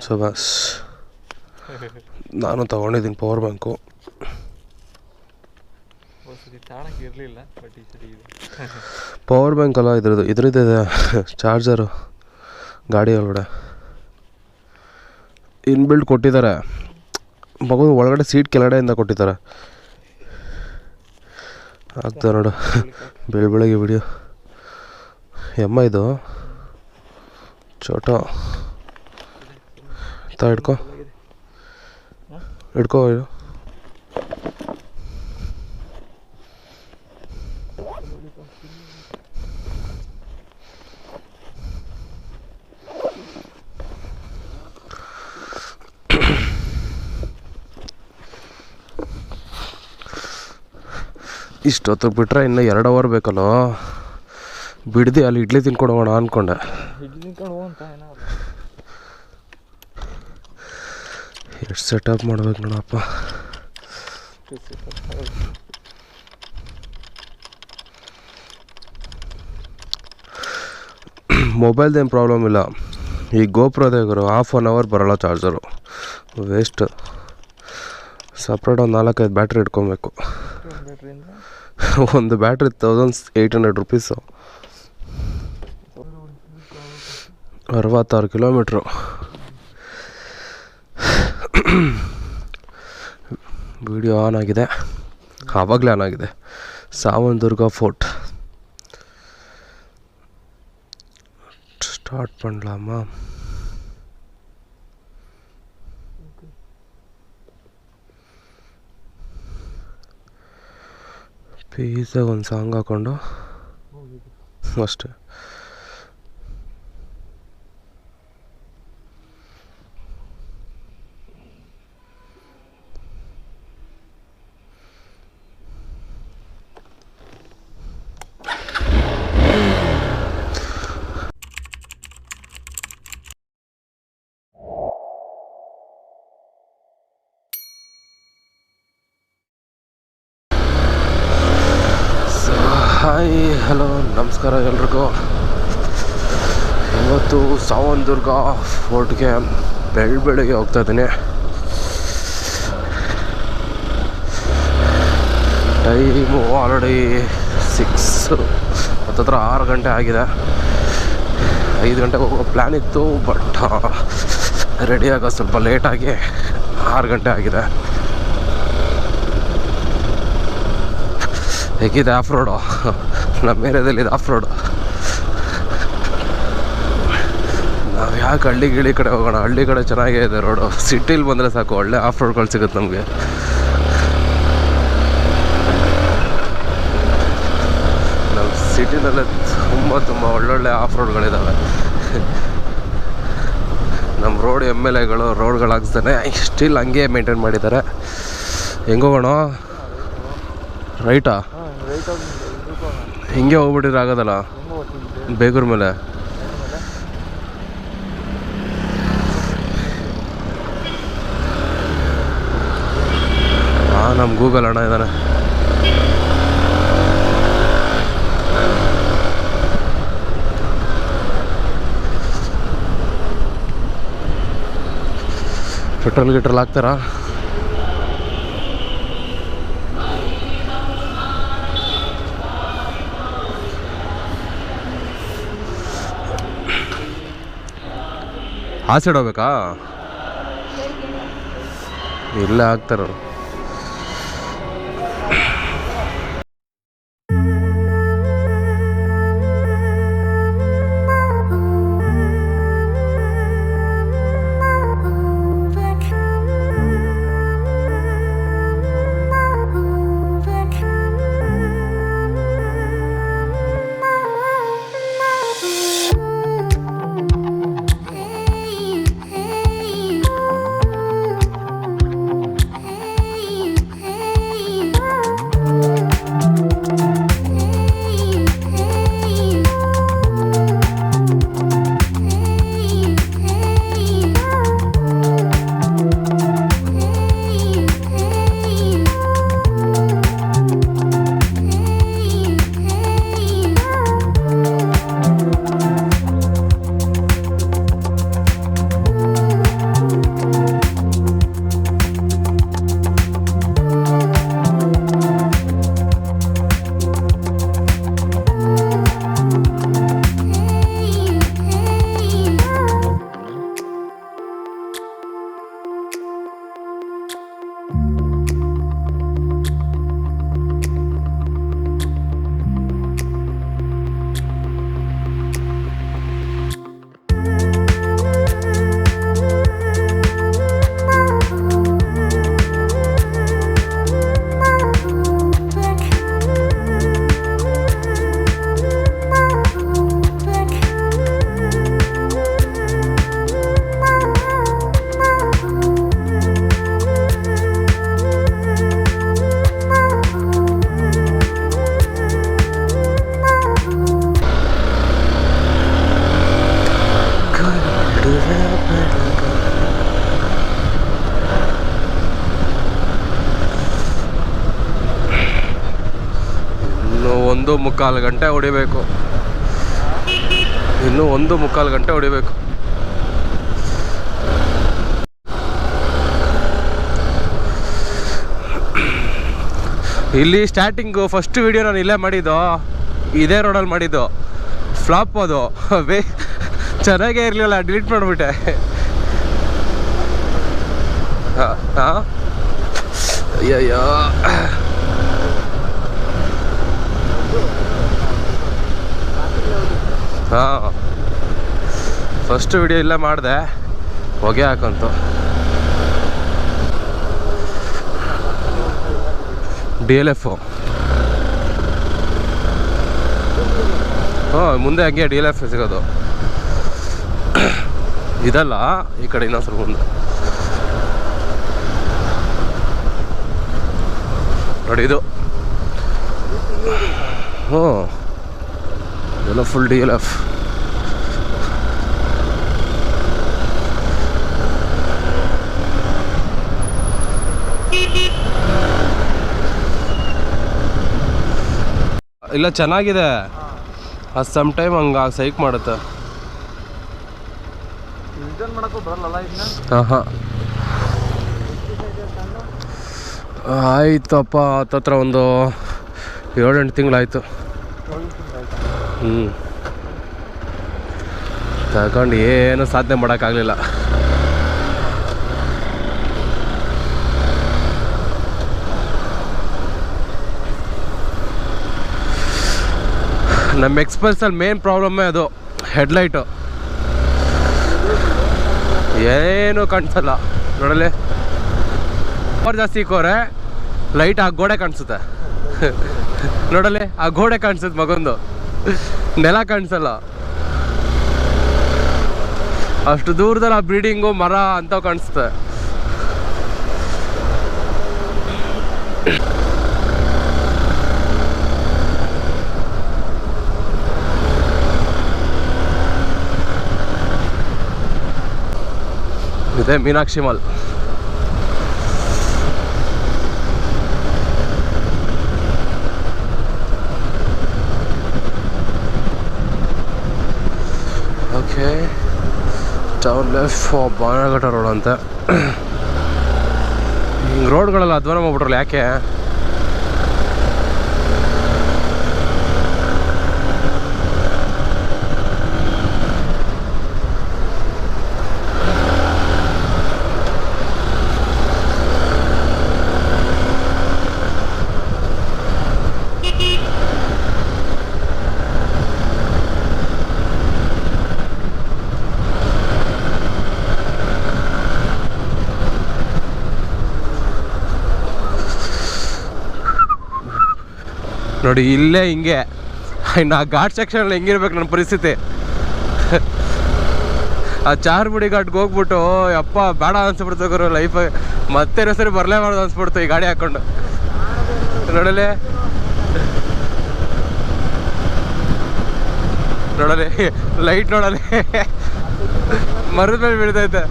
So bus ನಾನು ತೊಗೊಂಡಿದ್ದೀನಿ power bank. Power bank ಅಲ್ಲ ಇದ್ರದ್ದಿದೆ ಚಾರ್ಜರು ಗಾಡಿ ಒಳಗಡೆ ಇನ್ಬಿಲ್ಟ್ ಕೊಟ್ಟಿದ್ದಾರೆ. ಮಗು ಒಳಗಡೆ ಸೀಟ್ ಕೆಳಗಡೆಯಿಂದ ಕೊಟ್ಟಿದ್ದಾರೆ. ಆಗ್ತದೆ ನೋಡು ಬೆಳಗ್ಗೆ ವಿಡಿಯೋ. ಇದು ಚೋಟ ಹಿಡ್ಕೊ ಇಷ್ಟೊತ್ತಿಗೆ ಬಿಟ್ರೆ ಇನ್ನು 2 ಅವರ್ ಬೇಕಲ್ಲ. ಬಿಡ್ದು ಅಲ್ಲಿ ಇಡ್ಲಿ ತಿನ್ಕೊಂಡು ಹೋಗೋಣ ಅಂದ್ಕೊಂಡೆ. ಎಷ್ಟು ಸೆಟಪ್ ಮಾಡ್ಬೇಕು ನೋಡಪ್ಪ. ಮೊಬೈಲ್ದೇನು ಪ್ರಾಬ್ಲಮ್ ಇಲ್ಲ. ಈ ಗೋಪ್ರದೇಗರು 1/2 ಅವರ್ ಬರೋಲ್ಲ ಚಾರ್ಜರು. ವೇಸ್ಟ್. ಸಪ್ರೇಟ್ ಒಂದು 4-5 ಬ್ಯಾಟ್ರಿ ಇಟ್ಕೊಬೇಕು. ಒಂದು battery 1800 rupees. 66 kilometre. Video on ಆಗಿದೆ, ಆವಾಗಲೇ ಆನ್ ಆಗಿದೆ. ಸಾವಂತದುರ್ಗ ಫೋರ್ಟ್ ಸ್ಟಾರ್ಟ್ பண்ணலாமா? ಪೀಸಾಗಿ ಒಂದು ಸಾಂಗ್ ಹಾಕ್ಕೊಂಡು ಅಷ್ಟೇ. ಹಾಯ್ ಹಲೋ ನಮಸ್ಕಾರ ಎಲ್ರಿಗೂ. ಇವತ್ತು ಸಾವಂತದುರ್ಗ ಫೋರ್ಟ್ಗೆ ಬೆಳಗ್ಗೆ ಹೋಗ್ತಾ ಇದ್ದೀನಿ. ಟೈಮು ಆಲ್ರೆಡಿ 6 ಹತ್ತತ್ರ 6 ಗಂಟೆ ಆಗಿದೆ. 5 ಗಂಟೆಗೆ ಹೋಗೋ ಪ್ಲ್ಯಾನ್ ಇತ್ತು, ಬಟ್ ರೆಡಿಯಾಗ ಸ್ವಲ್ಪ ಲೇಟಾಗಿ 6 ಗಂಟೆ ಆಗಿದೆ. ಹೇಗಿದೆ ಆಫ್ ರೋಡು? ನಮ್ಮ ಏರಿಯಾದಲ್ಲಿ ಇದು ಆಫ್ ರೋಡು. ನಾವು ಯಾಕೆ ಹಳ್ಳಿ ಕಡೆ ಹೋಗೋಣ? ಹಳ್ಳಿ ಕಡೆ ಚೆನ್ನಾಗೇ ಇದೆ ರೋಡು. ಸಿಟಿಲಿ ಬಂದರೆ ಸಾಕು, ಒಳ್ಳೆ ಆಫ್ ರೋಡ್ಗಳು ಸಿಗುತ್ತೆ ನಮಗೆ. ನಮ್ಮ ಸಿಟಿನಲ್ಲೇ ತುಂಬ ಒಳ್ಳೊಳ್ಳೆ ಆಫ್ ರೋಡ್ಗಳಿದ್ದಾವೆ. ನಮ್ಮ ರೋಡ್ MLAಗಳು ರೋಡ್ಗಳು ಹಾಕ್ಸ್ತಾನೆ ಸ್ಟಿಲ್ ಹಂಗೆ ಮೇಂಟೈನ್ ಮಾಡಿದ್ದಾರೆ. ಹೆಂಗೋಗೋಣ? ರೈಟಾ? ಹಿಂಗೆ ಹೋಗ್ಬಿಟ್ಟಿದ್ರೆ ಆಗೋದಲ್ಲ ಬೇಗೂರ್ ಮೇಲೆ. ನಮ್ಮ ಗೂಗಲ್ ಅಣ್ಣ ಇದ್ದಾನೆ. ಪೆಟ್ರೋಲ್ ಹಾಕ್ತಾರಾ? ಆ ಸೈಡ್ ಹೋಗ್ಬೇಕಾ? ಇಲ್ಲೇ ಹಾಕ್ತಾರ. 1.25 ಗಂಟೆ ಹೊಡಿಬೇಕು. ಇನ್ನೂ 1.25 ಗಂಟೆ ಹೊಡಿಬೇಕು. ಇಲ್ಲಿ ಸ್ಟಾರ್ಟಿಂಗು ಫಸ್ಟ್ ವಿಡಿಯೋ ನಾನು ಇಲ್ಲೇ ಮಾಡಿದ್ದು, ಇದೇ ರೋಡಲ್ಲಿ ಮಾಡಿದ್ದು. ಫ್ಲಾಪ್ ಅದು ಚೆನ್ನಾಗೇ ಇರಲಿಲ್ಲ, ಡಿಲೀಟ್ ಮಾಡಿಬಿಟ್ಟೆ. ಹಾಂ ಅಯ್ಯಯ್ಯೋ, ಹಾಂ ಫಸ್ಟ್ ವಿಡಿಯೋ ಇಲ್ಲೇ ಮಾಡಿದೆ, ಹೊಗೆ ಹಾಕಂತು. DLF ಹಾಂ, ಮುಂದೆ ಹಂಗೆ DLF ಸಿಗೋದು. ಇದಲ್ಲ, ಈ ಕಡೆ ಇನ್ನೊಂದು ಸ್ವಲ್ಪ ಮುಂದೆ ನೋಡಿ ಇದು. ಹ್ಞೂ, ಇದೆಲ್ಲ ಫುಲ್ DLF. ಇಲ್ಲ ಚೆನ್ನಾಗಿದೆ, ಅದು ಸಮ್ ಟೈಮ್ ಹಂಗೆ ಸೈಕ್ ಮಾಡುತ್ತೆ. ಹಾಂ ಹಾಂ ಆಯ್ತಪ್ಪ, ಹತ್ತತ್ರ ಒಂದು 7-8 ತಿಂಗಳಾಯಿತು. ತಗೊಂಡು ಏನು ಸಾಧನೆ ಮಾಡೋಕ್ಕಾಗಲಿಲ್ಲ. ನಮ್ಮ ಎಕ್ಸ್ಪಲ್ಸಲ್ಲಿ ಮೇನ್ ಪ್ರಾಬ್ಲಮ್ಮೇ ಅದು, ಹೆಡ್ಲೈಟು. ಏನು ಕಾಣಿಸಲ್ಲ ನೋಡಲಿ. ಪವರ್ ಜಾಸ್ತಿ ಇಕ್ಕೋರೆ ಲೈಟ್ ಆ ಗೋಡೆ ಕಾಣಿಸುತ್ತೆ ನೋಡಲಿ, ಆ ಗೋಡೆ ಕಾಣಿಸುತ್ತೆ, ಮಗೊಂದು ನೆಲ ಕಾಣಿಸಲ್ಲ. ಅಷ್ಟು ದೂರದಲ್ಲಿ ಆ ಬಿಲ್ಡಿಂಗು, ಮರ ಅಂತ ಕಾಣಿಸುತ್ತೆ. ಇದೆ Meenakshi mall. Okay, town left Bannerghatta road ಅಂತ. ಹಿಂಗೆ ರೋಡ್ಗಳೆಲ್ಲ ಅಧ್ವಾನ ಮಾಡ್ಬಿಟ್ರಲ್ಲ, ಯಾಕೆ? ನೋಡಿ ಇಲ್ಲೇ ಹಿಂಗೆ, ಇನ್ನು ಆ ಘಾಟ್ ಸೆಕ್ಷನಲ್ಲಿ ಹೆಂಗಿರ್ಬೇಕು ನನ್ನ ಪರಿಸ್ಥಿತಿ. ಆ ಚಾರ್ಮುಡಿ ಘಾಟ್ಗೆ ಹೋಗ್ಬಿಟ್ಟು ಯಪ್ಪ ಬೇಡ ಅನ್ಸ್ಬಿಡ್ತು ಗುರು, ಲೈಫ್ ಮತ್ತೆ ಸರಿ ಬರಲೇಬಾರ್ದು ಅನ್ಸ್ಬಿಡ್ತು ಈ ಗಾಡಿ ಹಾಕ್ಕೊಂಡು. ನೋಡಲಿ ನೋಡಲಿ ಲೈಟ್ ನೋಡಲಿ, ಮರದ ಮೇಲೆ ಬೀಳ್ತೈತೆ.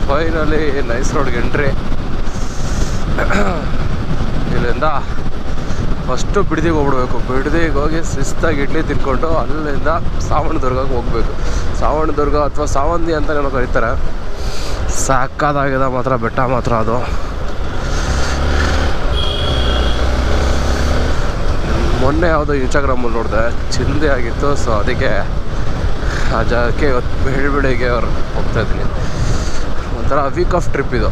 ಫೈನಲಿ ನೈಸ್ ರೋಡ್ಗೆ ಎಂಟ್ರಿ. ಇಲ್ಲಿಂದ ಫಸ್ಟು ಬಿಡದಿಗೆ ಹೋಗ್ಬಿಡ್ಬೇಕು. ಬಿಡದಿಗೆ ಹೋಗಿ ಶಿಸ್ತಾಗಿ ಇಡ್ಲಿ ತಿನ್ಕೊಂಡು ಅಲ್ಲಿಂದ ಸಾವಣದುರ್ಗಕ್ಕೆ ಹೋಗ್ಬೇಕು. ಸಾವಣದುರ್ಗ ಅಥವಾ ಸಾವಂದಿ ಅಂತ ಏನೋ ಕರೀತಾರೆ. ಸಾಕಾಗಿದೆ ಮಾತ್ರ, ಬೆಟ್ಟ ಮಾತ್ರ ಅದು. ಮೊನ್ನೆ ಯಾವುದೋ ಇನ್ಸ್ಟಾಗ್ರಾಮಲ್ಲಿ ನೋಡಿದೆ, ಚಿಂದೆ ಆಗಿತ್ತು. ಸೊ ಅದಕ್ಕೆ ಆ ಜಾಗಕ್ಕೆ ಇವತ್ತು ಬೆಳಿಗ್ಗೆ ಅವ್ರು ಹೋಗ್ತಾಯಿದ್ದೀನಿ. ಒಂಥರ ವೀಕ್ ಆಫ್ ಟ್ರಿಪ್ ಇದು.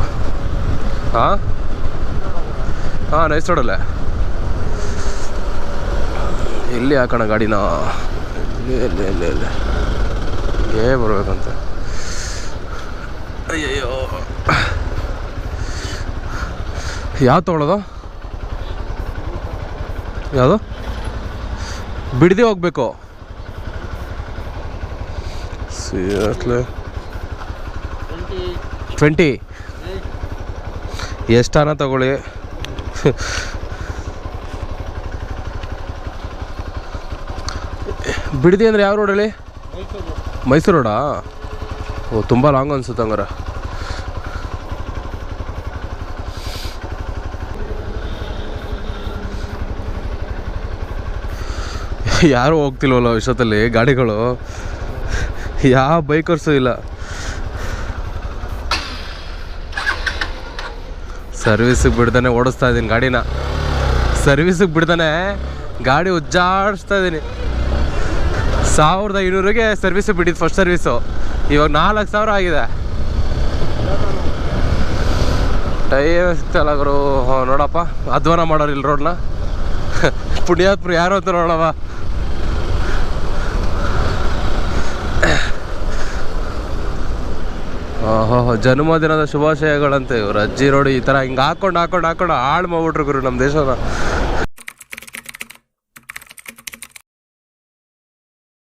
ಹಾಂ ಹಾಂ, ನೈಸ್ ರೋಡಲ್ಲೇ. ಎಲ್ಲಿ ಹಾಕೋಣ ಗಾಡಿನ? ಇಲ್ಲಿ ಹೇ ಬರ್ಬೇಕಂತ. ಅಯ್ಯಯ್ಯೋ, ಯಾವ್ದು ತೊಗೊಳೋದು? ಯಾವುದು? ಬಿಡದೆ ಹೋಗ್ಬೇಕು. ಸೀರಿಯಸ್ಲಿ 20 ಎಷ್ಟಾನ ತಗೊಳ್ಳಿ. ಬಿಡದಿ ಅಂದರೆ ಯಾವ ರೋಡ್ ಹೇಳಿ? ಮೈಸೂರು ರೋಡಾ? ಓ ತುಂಬ ಲಾಂಗ್ ಅನ್ಸುತ್ತೆ ಹಂಗಾರೆ. ಯಾರೂ ಹೋಗ್ತಿಲ್ವಲ್ಲ ಇಷ್ಟೊತ್ತಲ್ಲಿ ಗಾಡಿಗಳು, ಯಾವ ಬೈಕರ್ಸು ಇಲ್ಲ. ಸರ್ವಿಸಿಗೆ ಬಿಡ್ತಾನೆ ಓಡಿಸ್ತಾ ಇದ್ದೀನಿ ಗಾಡಿನ, ಸರ್ವಿಸಿಗೆ ಬಿಡ್ತಾನೆ ಗಾಡಿ ಉಜ್ಜಾಡಿಸ್ತಾ ಇದ್ದೀನಿ. 1500ಗೆ ಸರ್ವಿಸಿಗೆ ಬಿಟ್ಟಿದ್ದು ಫಸ್ಟ್ ಸರ್ವಿಸು, ಇವಾಗ 4000 ಆಗಿದೆ. ಟೈಮ್ ಸಿಗ್ತಲ್ಲ ಗುರು. ನೋಡಪ್ಪ ಅಧ್ವಾನ ಮಾಡೋರು ಇಲ್ಲಿ ರೋಡ್ನ. ಪುಣ್ಯಾತ್ಮರು ಯಾರು ಅಂತ ನೋಡವ. ಓಹೋ, ಜನ್ಮದಿನದ ಶುಭಾಶಯಗಳಂತೆ ಇವ್ರು ಅಜ್ಜಿ ರೋಡ್ ಈ ಥರ ಹಿಂಗೆ ಹಾಕೊಂಡು ಹಾಳು ಮಾಡ್ಬಿಟ್ರು ಗುರು ನಮ್ಮ ದೇಶನ.